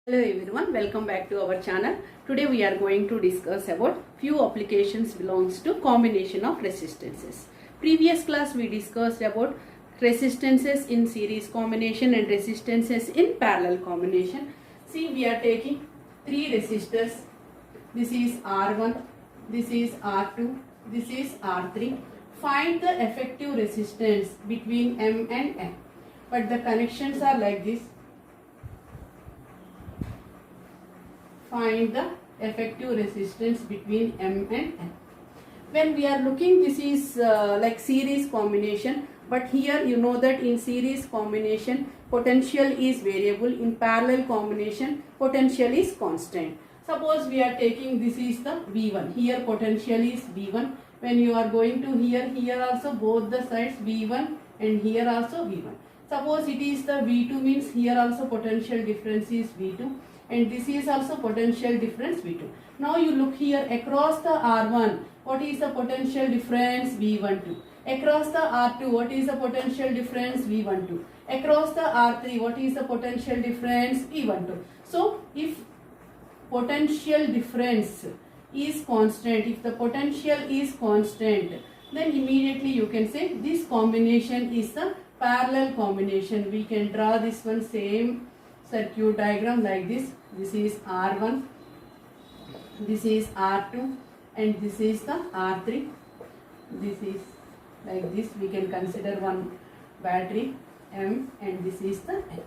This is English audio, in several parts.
Hello everyone, welcome back to our channel. Today we are going to discuss about few applications belongs to combination of resistances. Previous class we discussed about resistances in series combination and resistances in parallel combination. See, we are taking three resistors. This is R1, this is R2, this is R3. Find the effective resistance between M and N. But the connections are like this. Find the effective resistance between M and N. When we are looking, this is like series combination, but here you know that in series combination potential is variable, in parallel combination potential is constant. Suppose we are taking, this is the V1, here potential is V1. When you are going to here also both the sides V1 and here also V1. Suppose it is the V2, means here also potential difference is V2. And this is also potential difference V2. Now you look here across the R1, what is the potential difference? V12. Across the R2, what is the potential difference? V12. Across the R3, what is the potential difference? V12. So if potential difference is constant, if the potential is constant, then immediately you can say this combination is the parallel combination. We can draw this one same circuit diagram like this. This is R1, this is R2, and this is the R3. This is like this. We can consider one battery M, and this is the N.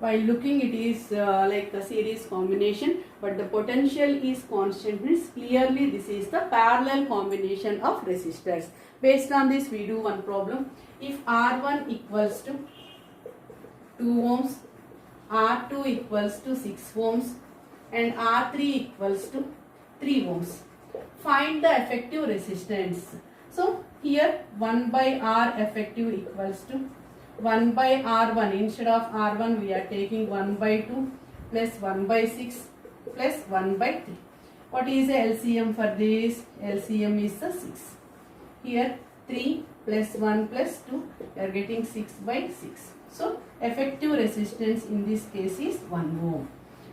While looking, it is like a series combination, but the potential is constant, means clearly this is the parallel combination of resistors. Based on this, we do one problem. If R1 equals to 2 ohms, R2 equals to 6 ohms, and R3 equals to 3 ohms. Find the effective resistance. So here 1 by R effective equals to 1 by R1. Instead of R1 we are taking 1 by 2 plus 1 by 6 plus 1 by 3. What is the LCM for this? LCM is the 6. Here 3 plus 1 plus 2, we are getting 6 by 6. So effective resistance in this case is 1 ohm.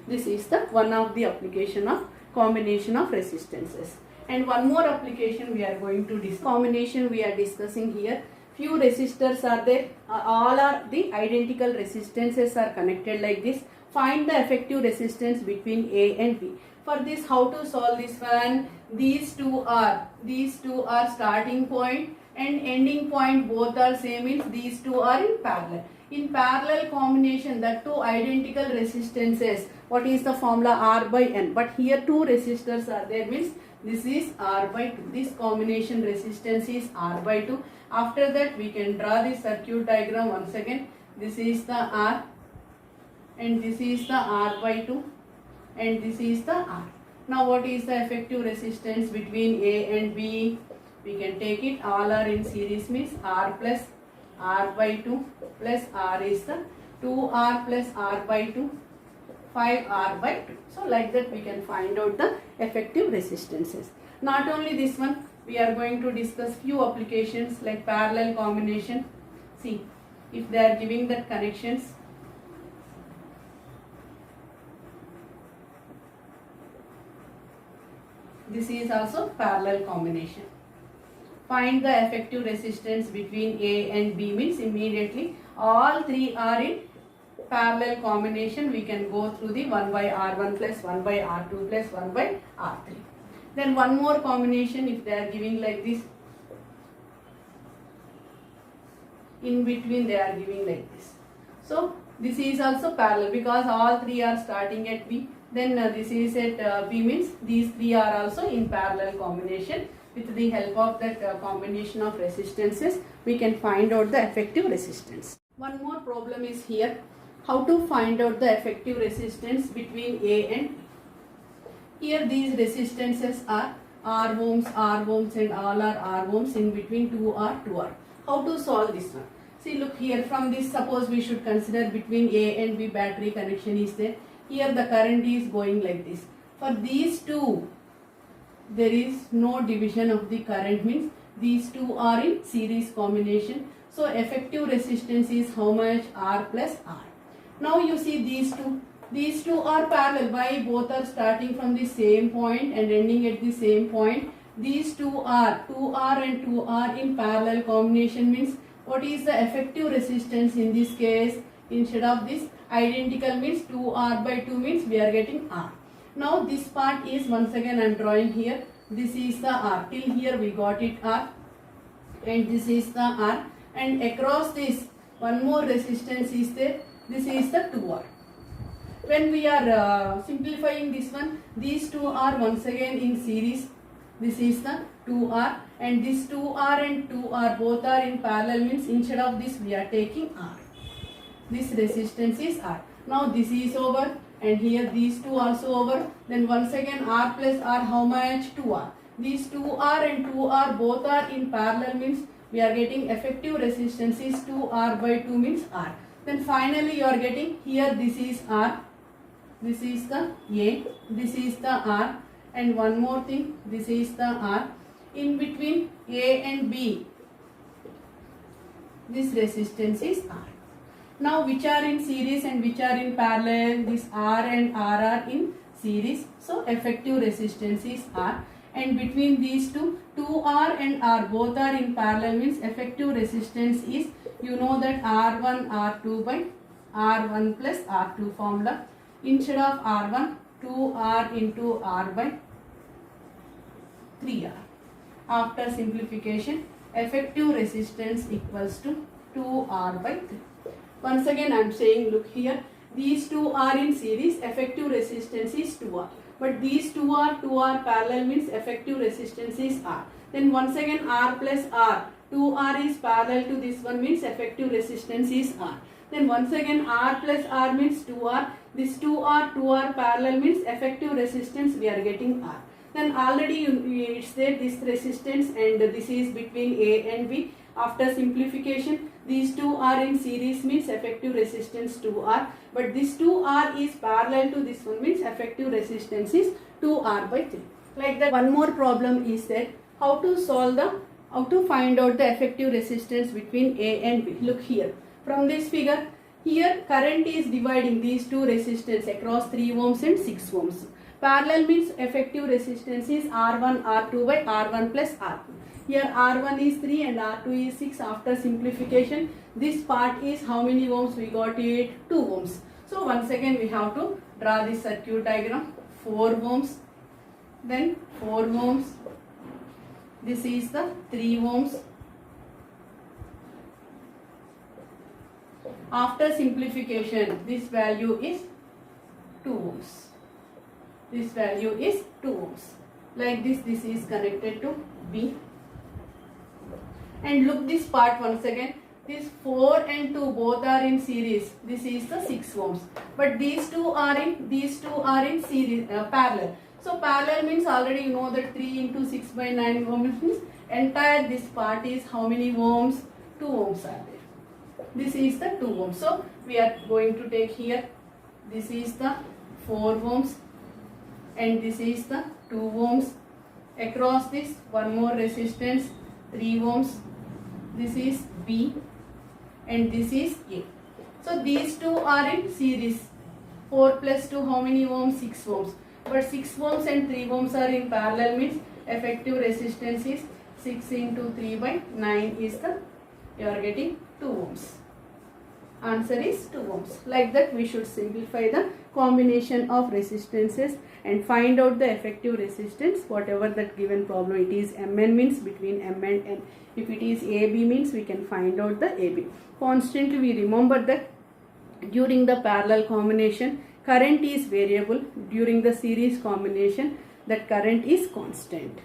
This is the one of the application of combination of resistances. And one more application we are going to discuss. Combination we are discussing here. Few resistors are there. All are the identical resistances are connected like this. Find the effective resistance between A and B. For this, how to solve this one? These two are starting point and ending point, both are same, means these two are in parallel. In parallel combination, the two identical resistances, what is the formula? R by N. But here two resistors are there, means this is R by 2. This combination resistance is R by 2. After that, we can draw the circuit diagram once again. This is the R, and this is the R by 2, and this is the R. Now what is the effective resistance between A and B? We can take it, all are in series, means R plus R by 2 plus R is the 2R plus R by 2, 5R by 2. So like that we can find out the effective resistances. Not only this one, we are going to discuss few applications like parallel combination. See, if they are giving that connections, this is also parallel combination. Find the effective resistance between A and B, means immediately all three are in parallel combination. We can go through the 1 by R1 plus 1 by R2 plus 1 by R3. Then one more combination, if they are giving like this, in between they are giving like this. So this is also parallel because all three are starting at B. Then this is at B, means these three are also in parallel combination. With the help of that combination of resistances, we can find out the effective resistance. One more problem is here, how to find out the effective resistance between A and B. Here these resistances are R ohms, and all are R ohms, in between 2R, 2R. How to solve this one? See, look here, from this, suppose we should consider between A and B battery connection is there. Here the current is going like this. For these two, there is no division of the current, means these two are in series combination. So effective resistance is how much? R plus R. Now you see these two, These two are parallel. Why? Both are starting from the same point and ending at the same point. These two are 2R and 2R in parallel combination means what is the effective resistance in this case? Instead of this identical means 2R by 2 means we are getting R. Now this part is once again I am drawing here. This is the R. Till here we got it R and this is the R, and across this one more resistance is there. This is the 2R. When we are simplifying this one, these two are once again in series. This is the 2R and this 2R and 2R both are in parallel means instead of this we are taking R. This resistance is R. Now this is over and here these two also over. Then once again R plus R, how much? 2R. These 2R and 2R both are in parallel means we are getting effective resistance is 2R by 2 means R. Then finally you are getting here this is R. This is the A. This is the R. And one more thing, this is the R. In between A and B, this resistance is R. Now which are in series and which are in parallel? This R and R are in series. So effective resistance is R. And between these two, 2R and R both are in parallel means effective resistance is, you know that R1 R2 by R1 plus R2 formula. Instead of R1, 2R into R by 3R. After simplification, effective resistance equals to 2R by 3. Once again I am saying, look here, these two are in series, effective resistance is 2R. But these two are parallel means effective resistance is R. Then once again R plus R, 2R is parallel to this one means effective resistance is R. Then once again R plus R means 2R. This 2R parallel means effective resistance we are getting R. Then already it's there this resistance and this is between A and B. After simplification, these two are in series means effective resistance 2R. But this 2R is parallel to this one means effective resistance is 2R by 3. Like that, one more problem is that how to find out the effective resistance between A and B. Look here. From this figure, here current is dividing these two resistance across 3 ohms and 6 ohms. Parallel means effective resistance is R1 R2 by R1 plus R2. Here R1 is 3 and R2 is 6. After simplification, this part is how many ohms we got it? 2 ohms. So once again we have to draw this circuit diagram. 4 ohms, then 4 ohms. This is the 3 ohms. After simplification, this value is 2 ohms. This value is 2 ohms. Like this is connected to B. And look this part once again. This 4 and 2 both are in series. This is the 6 ohms. But these two are in series parallel. So parallel means already you know that 3 into 6 by 9 ohms means entire this part is how many ohms? 2 ohms are there. This is the 2 ohms. So we are going to take here. This is the 4 ohms. And this is the 2 ohms. Across this one more resistance 3 ohms. This is B and this is A. So these two are in series. 4 plus 2 how many ohms? 6 ohms. But 6 ohms and 3 ohms are in parallel means effective resistance is 6 into 3 by 9 is the, you are getting 2 ohms. Answer is 2 ohms. Like that we should simplify the combination of resistances and find out the effective resistance. Whatever that given problem it is, Mn means between M and N. If it is AB means we can find out the AB. Constantly we remember that during the parallel combination current is variable. During the series combination that current is constant.